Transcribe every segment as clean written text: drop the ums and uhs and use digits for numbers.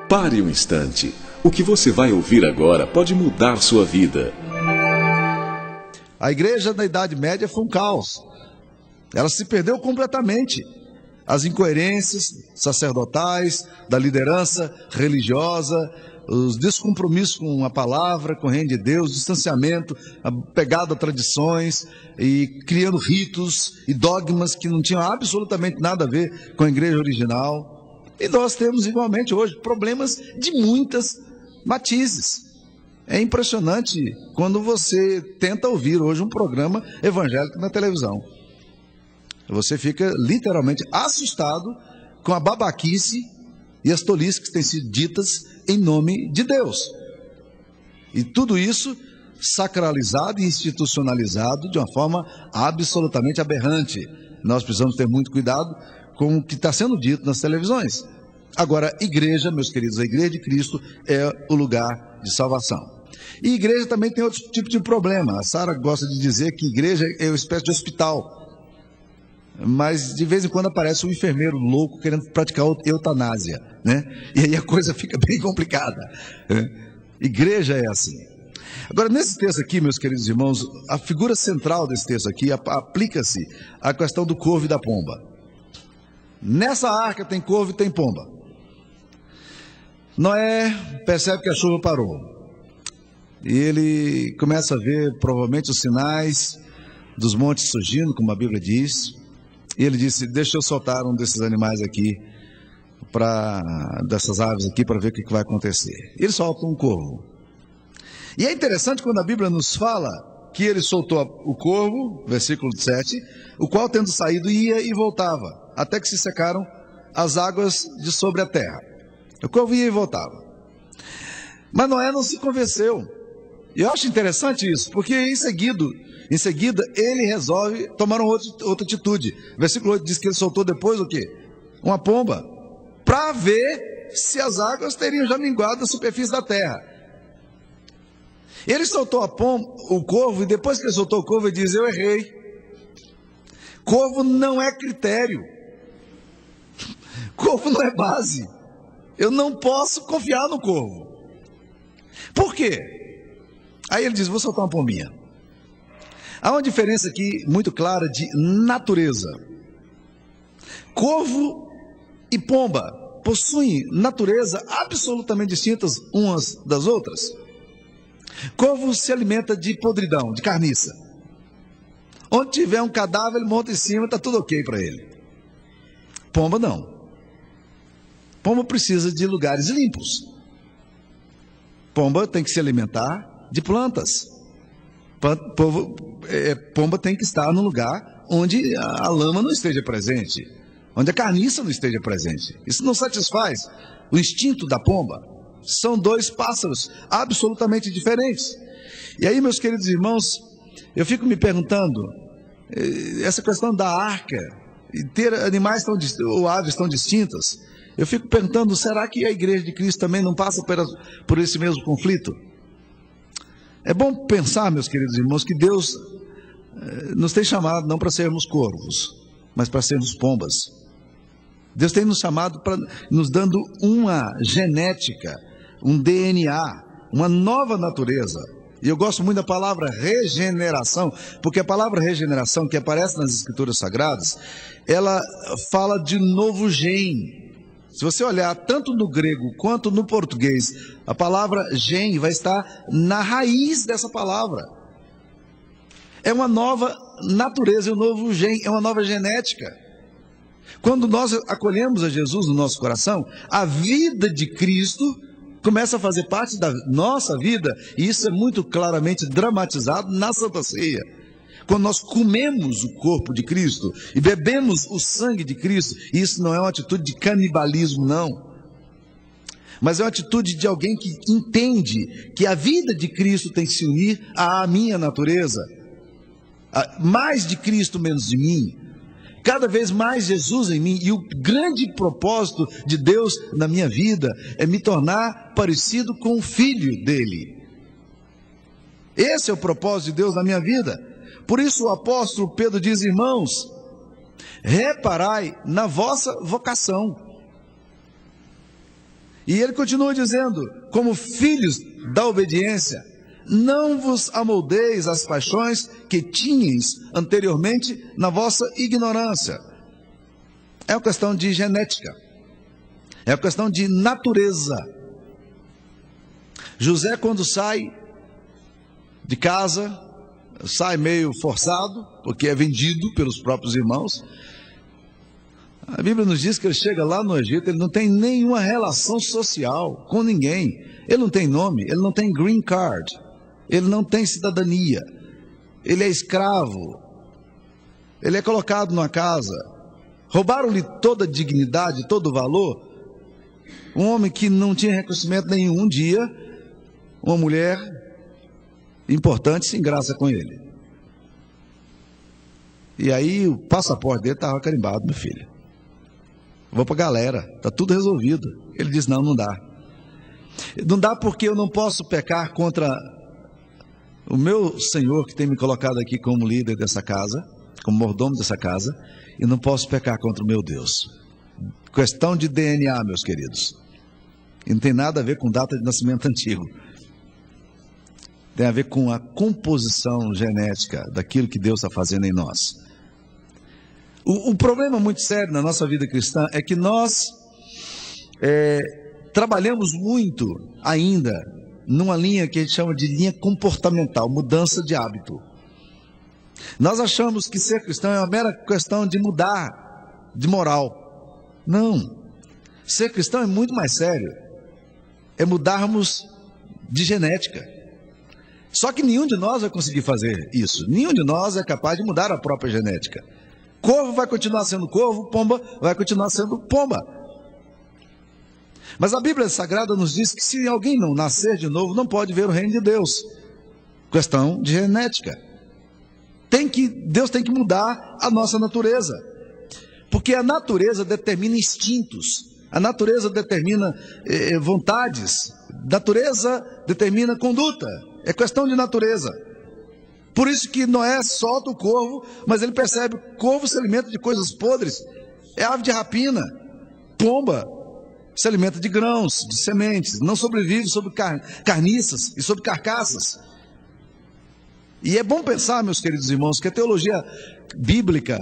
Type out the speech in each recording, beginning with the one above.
Pare um instante. O que você vai ouvir agora pode mudar sua vida. A igreja na Idade Média foi um caos. Ela se perdeu completamente. As incoerências sacerdotais, da liderança religiosa, os descompromissos com a palavra, com o reino de Deus, distanciamento, apegado a tradições e criando ritos e dogmas que não tinham absolutamente nada a ver com a igreja original. E nós temos igualmente hoje problemas de muitas matizes. É impressionante quando você tenta ouvir hoje um programa evangélico na televisão. Você fica literalmente assustado com a babaquice e as tolices que têm sido ditas em nome de Deus. E tudo isso sacralizado e institucionalizado de uma forma absolutamente aberrante. Nós precisamos ter muito cuidado com o que está sendo dito nas televisões. Agora, igreja, meus queridos, a igreja de Cristo é o lugar de salvação. E igreja também tem outro tipo de problema. A Sara gosta de dizer que igreja é uma espécie de hospital. Mas de vez em quando aparece um enfermeiro louco querendo praticar eutanásia, né? E aí a coisa fica bem complicada. Igreja é assim. Agora, nesse texto aqui, meus queridos irmãos, a figura central desse texto aqui aplica-se à questão do corvo e da pomba. Nessa arca tem corvo e tem pomba. Noé percebe que a chuva parou. E ele começa a ver provavelmente os sinais dos montes surgindo, como a Bíblia diz. E ele disse: deixa eu soltar um desses animais aqui, dessas aves aqui, para ver o que vai acontecer. Ele solta um corvo. E é interessante quando a Bíblia nos fala que ele soltou o corvo, versículo 7, o qual tendo saído ia e voltava, até que se secaram as águas de sobre a terra. O corvo ia e voltava. Mas Noé não se convenceu. E eu acho interessante isso, porque em seguida ele resolve tomar outra atitude. Versículo 8 diz que ele soltou depois o quê? Uma pomba, para ver se as águas teriam já minguado a superfície da terra. Ele soltou o corvo, e depois que ele soltou o corvo, ele diz: eu errei. Corvo não é critério. Corvo não é base. Eu não posso confiar no corvo. Por quê? Aí ele diz: vou soltar uma pombinha. Há uma diferença aqui muito clara de natureza. Corvo e pomba possuem natureza absolutamente distintas umas das outras. Corvo se alimenta de podridão, de carniça. Onde tiver um cadáver, ele monta em cima, está tudo ok para ele. Pomba não. Pomba precisa de lugares limpos. Pomba tem que se alimentar de plantas. Pomba tem que estar num lugar onde a lama não esteja presente, onde a carniça não esteja presente. Isso não satisfaz o instinto da pomba. São dois pássaros absolutamente diferentes. E aí, meus queridos irmãos, eu fico me perguntando, essa questão da arca, e ter animais ou aves tão distintas, eu fico perguntando, será que a igreja de Cristo também não passa por esse mesmo conflito? É bom pensar, meus queridos irmãos, que Deus nos tem chamado não para sermos corvos, mas para sermos pombas. Deus tem nos chamado para nos dando uma genética, um DNA, uma nova natureza. E eu gosto muito da palavra regeneração, porque a palavra regeneração que aparece nas Escrituras Sagradas, ela fala de novo gene. Se você olhar tanto no grego quanto no português, a palavra gen vai estar na raiz dessa palavra. É uma nova natureza, é um novo gen, é uma nova genética. Quando nós acolhemos a Jesus no nosso coração, a vida de Cristo começa a fazer parte da nossa vida, e isso é muito claramente dramatizado na Santa Ceia. Quando nós comemos o corpo de Cristo e bebemos o sangue de Cristo, isso não é uma atitude de canibalismo, não. Mas é uma atitude de alguém que entende que a vida de Cristo tem que se unir à minha natureza. Mais de Cristo, menos de mim. Cada vez mais Jesus em mim. E o grande propósito de Deus na minha vida é me tornar parecido com o Filho dele. Esse é o propósito de Deus na minha vida. Por isso o apóstolo Pedro diz: irmãos, reparai na vossa vocação. E ele continua dizendo, como filhos da obediência, não vos amoldeis às paixões que tinhais anteriormente na vossa ignorância. É uma questão de genética, é uma questão de natureza. José, quando sai de casa, sai meio forçado, porque é vendido pelos próprios irmãos. A Bíblia nos diz que ele chega lá no Egito, ele não tem nenhuma relação social com ninguém. Ele não tem nome, ele não tem green card, ele não tem cidadania, ele é escravo, ele é colocado numa casa. Roubaram-lhe toda a dignidade, todo o valor. Um homem que não tinha reconhecimento nenhum. Um dia, uma mulher importante se engraça com ele. E aí o passaporte dele estava carimbado, meu filho. Vou para a galera, está tudo resolvido. Ele diz, não dá. Não dá porque eu não posso pecar contra o meu Senhor, que tem me colocado aqui como líder dessa casa, como mordomo dessa casa, e não posso pecar contra o meu Deus. Questão de DNA, meus queridos. E não tem nada a ver com data de nascimento antigo. Tem a ver com a composição genética daquilo que Deus está fazendo em nós. O problema muito sério na nossa vida cristã é que nós trabalhamos muito ainda numa linha que a gente chama de linha comportamental, mudança de hábito. Nós achamos que ser cristão é uma mera questão de mudar de moral. Não. Ser cristão é muito mais sério. É mudarmos de genética. Só que nenhum de nós vai conseguir fazer isso. Nenhum de nós é capaz de mudar a própria genética. Corvo vai continuar sendo corvo, pomba vai continuar sendo pomba. Mas a Bíblia Sagrada nos diz que se alguém não nascer de novo, não pode ver o reino de Deus. Questão de genética. Deus tem que mudar a nossa natureza. Porque a natureza determina instintos. A natureza determina vontades. A natureza determina conduta. É questão de natureza. Por isso que Noé solta o corvo, mas ele percebe que o corvo se alimenta de coisas podres. É ave de rapina. Pomba se alimenta de grãos, de sementes. Não sobrevive sobre carniças e sobre carcaças. E é bom pensar, meus queridos irmãos, que a teologia bíblica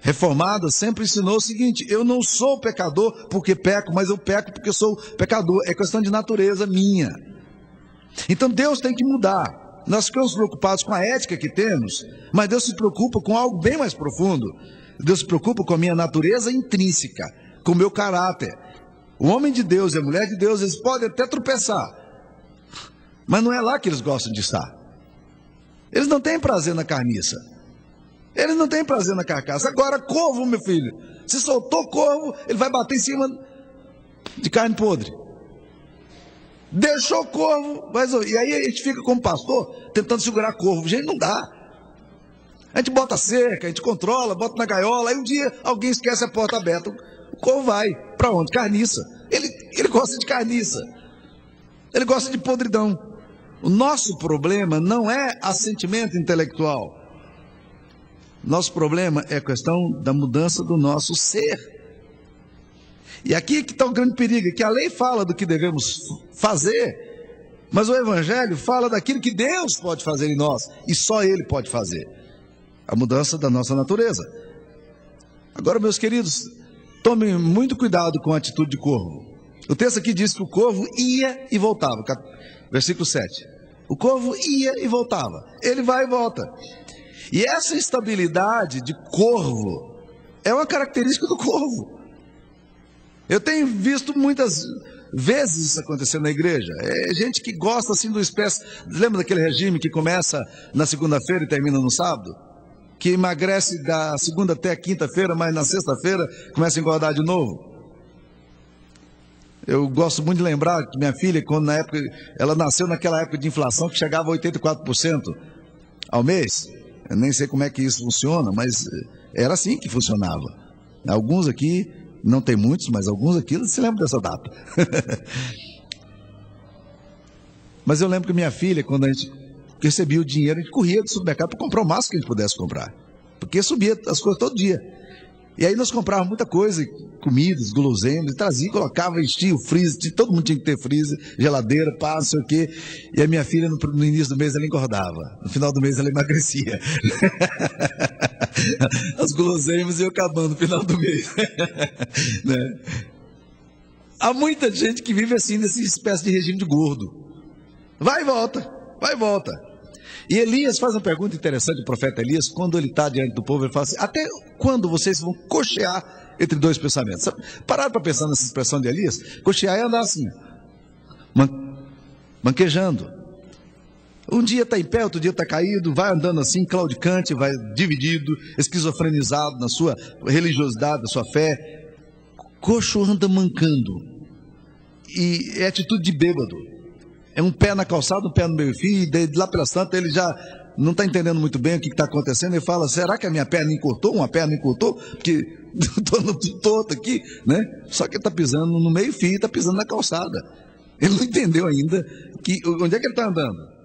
reformada sempre ensinou o seguinte: eu não sou pecador porque peco, mas eu peco porque sou pecador. É questão de natureza minha. Então Deus tem que mudar. Nós ficamos preocupados com a ética que temos, mas Deus se preocupa com algo bem mais profundo. Deus se preocupa com a minha natureza intrínseca, com o meu caráter. O homem de Deus e a mulher de Deus, eles podem até tropeçar, mas não é lá que eles gostam de estar. Eles não têm prazer na carniça. Eles não têm prazer na carcaça. Agora, corvo, meu filho, se soltou corvo, ele vai bater em cima de carne podre. Deixou corvo, e aí a gente fica como pastor, tentando segurar corvo. Gente, não dá. A gente bota cerca, a gente controla, bota na gaiola, aí um dia alguém esquece a porta aberta. O corvo vai para onde? Carniça. Ele gosta de carniça. Ele gosta de podridão. O nosso problema não é assentimento intelectual. Nosso problema é a questão da mudança do nosso ser. E aqui que está o grande perigo, que a lei fala do que devemos fazer, mas o Evangelho fala daquilo que Deus pode fazer em nós, e só Ele pode fazer. A mudança da nossa natureza. Agora, meus queridos, tomem muito cuidado com a atitude de corvo. O texto aqui diz que o corvo ia e voltava. Versículo 7. O corvo ia e voltava. Ele vai e volta. E essa instabilidade de corvo é uma característica do corvo. Eu tenho visto muitas vezes isso acontecer na igreja. É gente que gosta assim do espécie. Lembra daquele regime que começa na segunda-feira e termina no sábado? Que emagrece da segunda até a quinta-feira, mas na sexta-feira começa a engordar de novo. Eu gosto muito de lembrar que minha filha, quando ela nasceu naquela época de inflação que chegava a 84% ao mês. Eu nem sei como é que isso funciona, mas era assim que funcionava. Alguns aqui, não tem muitos, mas alguns aqui se lembram dessa data. Mas eu lembro que minha filha, quando a gente recebia o dinheiro, a gente corria do supermercado para comprar o máximo que a gente pudesse comprar. Porque subia as coisas todo dia. E aí nós comprávamos muita coisa, comidas, guloseimas, trazia, colocava, enchia o freezer, todo mundo tinha que ter freezer, geladeira, pá, não sei o quê. E a minha filha, no início do mês, ela engordava. No final do mês, ela emagrecia. As guloseimas iam acabando no final do mês. Né? Há muita gente que vive assim, nessa espécie de regime de gordo. Vai e volta, vai e volta. E Elias faz uma pergunta interessante, o profeta Elias, quando ele está diante do povo, ele fala assim: até quando vocês vão cochear entre dois pensamentos? Pararam para pensar nessa expressão de Elias? Cochear é andar assim, manquejando. Um dia está em pé, outro dia está caído, vai andando assim, claudicante, vai dividido, esquizofrenizado na sua religiosidade, na sua fé. Coxo anda mancando. E é atitude de bêbado. É um pé na calçada, um pé no meio-fio, e de lá pelas tantas ele já não está entendendo muito bem o que está acontecendo. Ele fala: será que a minha perna encurtou? Uma perna encurtou? Porque estou no torto aqui, né? Só que ele está pisando no meio-fio, está pisando na calçada. Ele não entendeu ainda onde é que ele está andando.